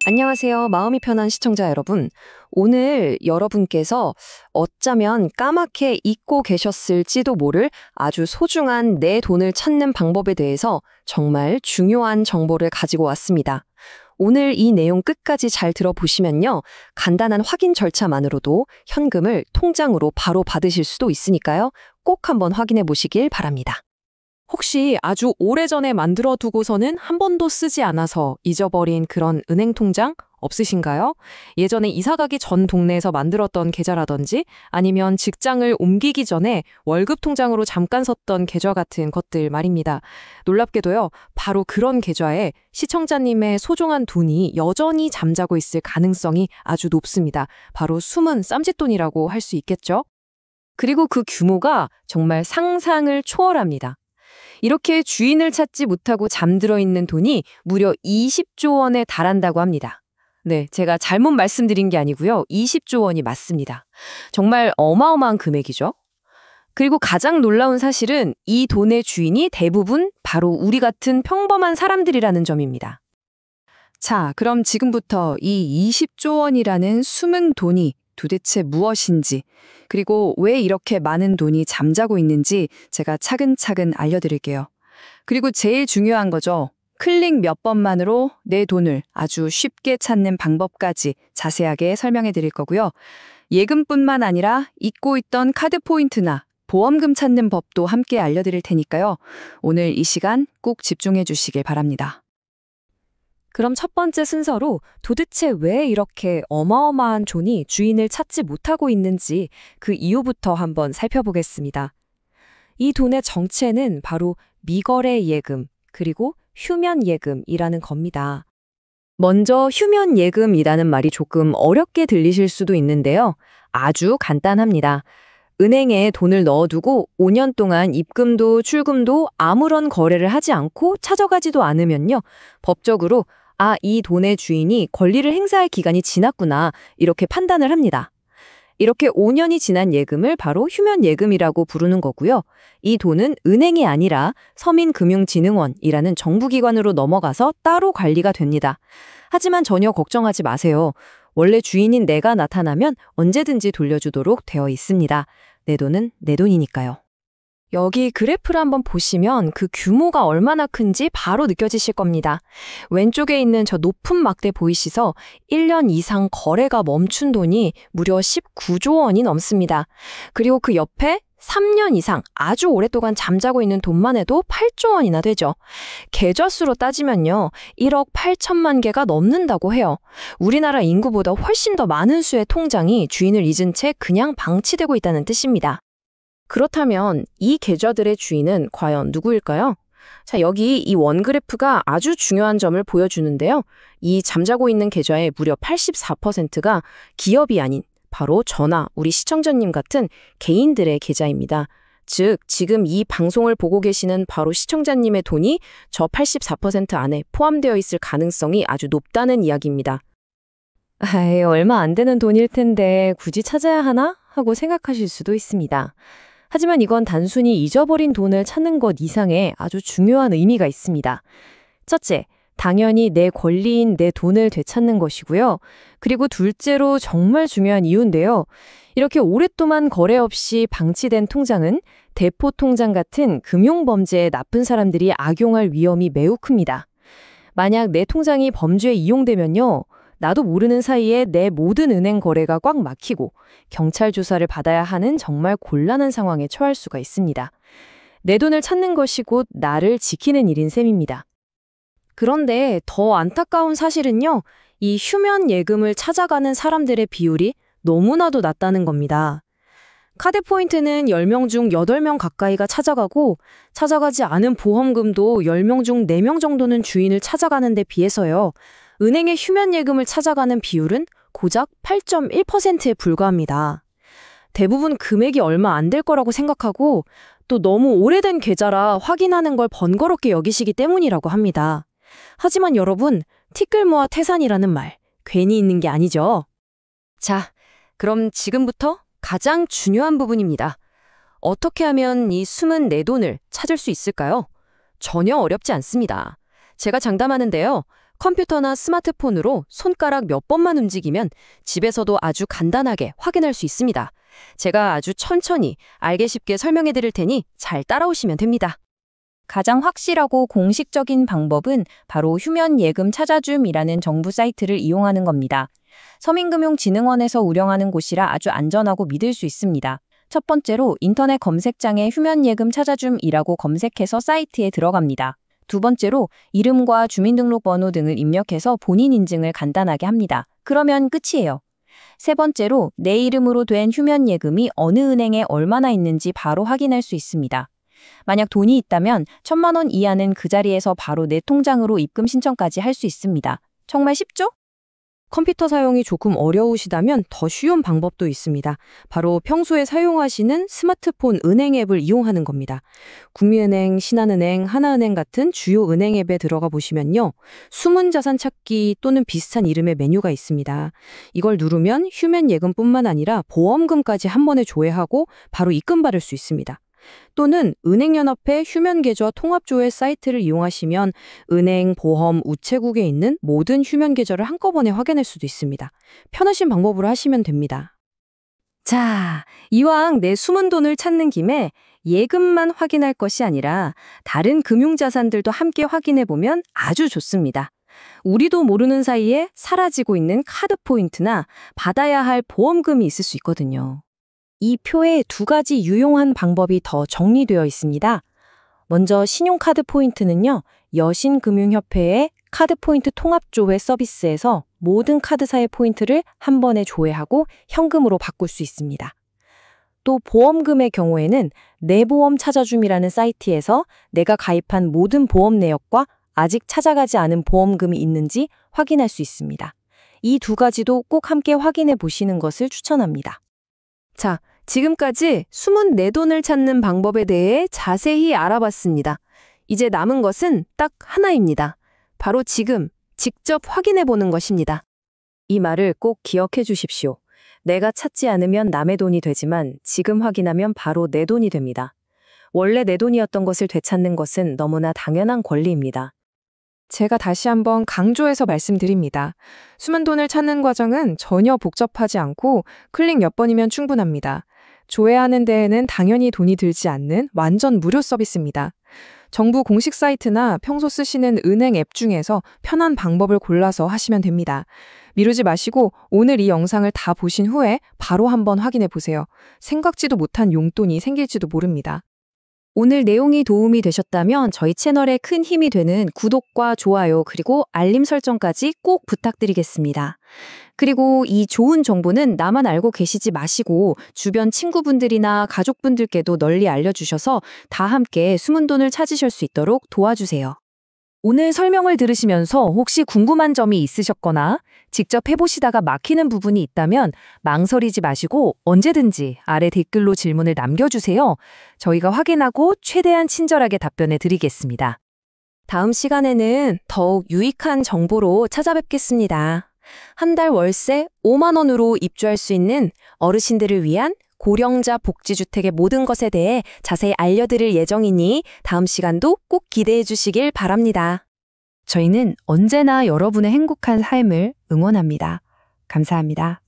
안녕하세요. 마음이 편한 시청자 여러분. 오늘 여러분께서 어쩌면 까맣게 잊고 계셨을지도 모를 아주 소중한 내 돈을 찾는 방법에 대해서 정말 중요한 정보를 가지고 왔습니다. 오늘 이 내용 끝까지 잘 들어보시면요. 간단한 확인 절차만으로도 현금을 통장으로 바로 받으실 수도 있으니까요. 꼭 한번 확인해 보시길 바랍니다. 혹시 아주 오래전에 만들어 두고서는 한 번도 쓰지 않아서 잊어버린 그런 은행 통장 없으신가요? 예전에 이사 가기 전 동네에서 만들었던 계좌라든지 아니면 직장을 옮기기 전에 월급 통장으로 잠깐 썼던 계좌 같은 것들 말입니다. 놀랍게도요, 바로 그런 계좌에 시청자님의 소중한 돈이 여전히 잠자고 있을 가능성이 아주 높습니다. 바로 숨은 쌈짓돈이라고 할 수 있겠죠? 그리고 그 규모가 정말 상상을 초월합니다. 이렇게 주인을 찾지 못하고 잠들어 있는 돈이 무려 20조 원에 달한다고 합니다. 네, 제가 잘못 말씀드린 게 아니고요. 20조 원이 맞습니다. 정말 어마어마한 금액이죠. 그리고 가장 놀라운 사실은 이 돈의 주인이 대부분 바로 우리 같은 평범한 사람들이라는 점입니다. 자, 그럼 지금부터 이 20조 원이라는 숨은 돈이 도대체 무엇인지, 그리고 왜 이렇게 많은 돈이 잠자고 있는지 제가 차근차근 알려드릴게요. 그리고 제일 중요한 거죠. 클릭 몇 번만으로 내 돈을 아주 쉽게 찾는 방법까지 자세하게 설명해 드릴 거고요. 예금뿐만 아니라 잊고 있던 카드 포인트나 보험금 찾는 법도 함께 알려드릴 테니까요. 오늘 이 시간 꼭 집중해 주시길 바랍니다. 그럼 첫 번째 순서로 도대체 왜 이렇게 어마어마한 돈이 주인을 찾지 못하고 있는지 그 이유부터 한번 살펴보겠습니다. 이 돈의 정체는 바로 미거래 예금, 그리고 휴면 예금이라는 겁니다. 먼저 휴면 예금이라는 말이 조금 어렵게 들리실 수도 있는데요. 아주 간단합니다. 은행에 돈을 넣어두고 5년 동안 입금도 출금도 아무런 거래를 하지 않고 찾아가지도 않으면요. 법적으로 이 돈의 주인이 권리를 행사할 기간이 지났구나, 이렇게 판단을 합니다. 이렇게 5년이 지난 예금을 바로 휴면 예금이라고 부르는 거고요. 이 돈은 은행이 아니라 서민금융진흥원이라는 정부기관으로 넘어가서 따로 관리가 됩니다. 하지만 전혀 걱정하지 마세요. 원래 주인인 내가 나타나면 언제든지 돌려주도록 되어 있습니다. 내 돈은 내 돈이니까요. 여기 그래프를 한번 보시면 그 규모가 얼마나 큰지 바로 느껴지실 겁니다. 왼쪽에 있는 저 높은 막대 보이시죠? 1년 이상 거래가 멈춘 돈이 무려 19조 원이 넘습니다. 그리고 그 옆에 3년 이상 아주 오랫동안 잠자고 있는 돈만 해도 8조 원이나 되죠. 계좌 수로 따지면요. 1억 8천만 개가 넘는다고 해요. 우리나라 인구보다 훨씬 더 많은 수의 통장이 주인을 잊은 채 그냥 방치되고 있다는 뜻입니다. 그렇다면 이 계좌들의 주인은 과연 누구일까요? 자, 여기 이 원그래프가 아주 중요한 점을 보여주는데요. 이 잠자고 있는 계좌의 무려 84%가 기업이 아닌 바로 저나 우리 시청자님 같은 개인들의 계좌입니다. 즉, 지금 이 방송을 보고 계시는 바로 시청자님의 돈이 저 84% 안에 포함되어 있을 가능성이 아주 높다는 이야기입니다. 얼마 안 되는 돈일 텐데 굳이 찾아야 하나? 하고 생각하실 수도 있습니다. 하지만 이건 단순히 잊어버린 돈을 찾는 것 이상의 아주 중요한 의미가 있습니다. 첫째, 당연히 내 권리인 내 돈을 되찾는 것이고요. 그리고 둘째로 정말 중요한 이유인데요. 이렇게 오랫동안 거래 없이 방치된 통장은 대포 통장 같은 금융범죄에 나쁜 사람들이 악용할 위험이 매우 큽니다. 만약 내 통장이 범죄에 이용되면요. 나도 모르는 사이에 내 모든 은행 거래가 꽉 막히고 경찰 조사를 받아야 하는 정말 곤란한 상황에 처할 수가 있습니다. 내 돈을 찾는 것이 곧 나를 지키는 일인 셈입니다. 그런데 더 안타까운 사실은요. 이 휴면 예금을 찾아가는 사람들의 비율이 너무나도 낮다는 겁니다. 카드 포인트는 10명 중 8명 가까이가 찾아가고 찾아가지 않은 보험금도 10명 중 4명 정도는 주인을 찾아가는 데 비해서요. 은행의 휴면 예금을 찾아가는 비율은 고작 8.1%에 불과합니다. 대부분 금액이 얼마 안 될 거라고 생각하고 또 너무 오래된 계좌라 확인하는 걸 번거롭게 여기시기 때문이라고 합니다. 하지만 여러분, 티끌모아 태산이라는 말 괜히 있는 게 아니죠. 자, 그럼 지금부터 가장 중요한 부분입니다. 어떻게 하면 이 숨은 내 돈을 찾을 수 있을까요? 전혀 어렵지 않습니다. 제가 장담하는데요. 컴퓨터나 스마트폰으로 손가락 몇 번만 움직이면 집에서도 아주 간단하게 확인할 수 있습니다. 제가 아주 천천히 알기 쉽게 설명해 드릴 테니 잘 따라오시면 됩니다. 가장 확실하고 공식적인 방법은 바로 휴면예금 찾아줌이라는 정부 사이트를 이용하는 겁니다. 서민금융진흥원에서 운영하는 곳이라 아주 안전하고 믿을 수 있습니다. 첫 번째로 인터넷 검색창에 휴면예금 찾아줌이라고 검색해서 사이트에 들어갑니다. 두 번째로 이름과 주민등록번호 등을 입력해서 본인 인증을 간단하게 합니다. 그러면 끝이에요. 세 번째로 내 이름으로 된 휴면예금이 어느 은행에 얼마나 있는지 바로 확인할 수 있습니다. 만약 돈이 있다면 1,000만 원 이하는 그 자리에서 바로 내 통장으로 입금 신청까지 할 수 있습니다. 정말 쉽죠? 컴퓨터 사용이 조금 어려우시다면 더 쉬운 방법도 있습니다. 바로 평소에 사용하시는 스마트폰 은행 앱을 이용하는 겁니다. 국민은행, 신한은행, 하나은행 같은 주요 은행 앱에 들어가 보시면요. 숨은 자산 찾기 또는 비슷한 이름의 메뉴가 있습니다. 이걸 누르면 휴면예금뿐만 아니라 보험금까지 한 번에 조회하고 바로 입금받을 수 있습니다. 또는 은행연합회 휴면계좌 통합조회 사이트를 이용하시면 은행, 보험, 우체국에 있는 모든 휴면계좌를 한꺼번에 확인할 수도 있습니다. 편하신 방법으로 하시면 됩니다. 자, 이왕 내 숨은 돈을 찾는 김에 예금만 확인할 것이 아니라 다른 금융자산들도 함께 확인해보면 아주 좋습니다. 우리도 모르는 사이에 사라지고 있는 카드 포인트나 받아야 할 보험금이 있을 수 있거든요. 이 표에 두 가지 유용한 방법이 더 정리되어 있습니다. 먼저 신용카드 포인트는요, 여신금융협회의 카드 포인트 통합조회 서비스에서 모든 카드사의 포인트를 한 번에 조회하고 현금으로 바꿀 수 있습니다. 또 보험금의 경우에는 내보험 찾아줌이라는 사이트에서 내가 가입한 모든 보험 내역과 아직 찾아가지 않은 보험금이 있는지 확인할 수 있습니다. 이 두 가지도 꼭 함께 확인해 보시는 것을 추천합니다. 자, 지금까지 숨은 내 돈을 찾는 방법에 대해 자세히 알아봤습니다. 이제 남은 것은 딱 하나입니다. 바로 지금 직접 확인해 보는 것입니다. 이 말을 꼭 기억해 주십시오. 내가 찾지 않으면 남의 돈이 되지만 지금 확인하면 바로 내 돈이 됩니다. 원래 내 돈이었던 것을 되찾는 것은 너무나 당연한 권리입니다. 제가 다시 한번 강조해서 말씀드립니다. 숨은 돈을 찾는 과정은 전혀 복잡하지 않고 클릭 몇 번이면 충분합니다. 조회하는 데에는 당연히 돈이 들지 않는 완전 무료 서비스입니다. 정부 공식 사이트나 평소 쓰시는 은행 앱 중에서 편한 방법을 골라서 하시면 됩니다. 미루지 마시고 오늘 이 영상을 다 보신 후에 바로 한번 확인해 보세요. 생각지도 못한 용돈이 생길지도 모릅니다. 오늘 내용이 도움이 되셨다면 저희 채널에 큰 힘이 되는 구독과 좋아요 그리고 알림 설정까지 꼭 부탁드리겠습니다. 그리고 이 좋은 정보는 나만 알고 계시지 마시고 주변 친구분들이나 가족분들께도 널리 알려주셔서 다 함께 숨은 돈을 찾으실 수 있도록 도와주세요. 오늘 설명을 들으시면서 혹시 궁금한 점이 있으셨거나 직접 해보시다가 막히는 부분이 있다면 망설이지 마시고 언제든지 아래 댓글로 질문을 남겨주세요. 저희가 확인하고 최대한 친절하게 답변해 드리겠습니다. 다음 시간에는 더욱 유익한 정보로 찾아뵙겠습니다. 한 달 월세 5만 원으로 입주할 수 있는 어르신들을 위한 고령자 복지주택의 모든 것에 대해 자세히 알려드릴 예정이니 다음 시간도 꼭 기대해 주시길 바랍니다. 저희는 언제나 여러분의 행복한 삶을 응원합니다. 감사합니다.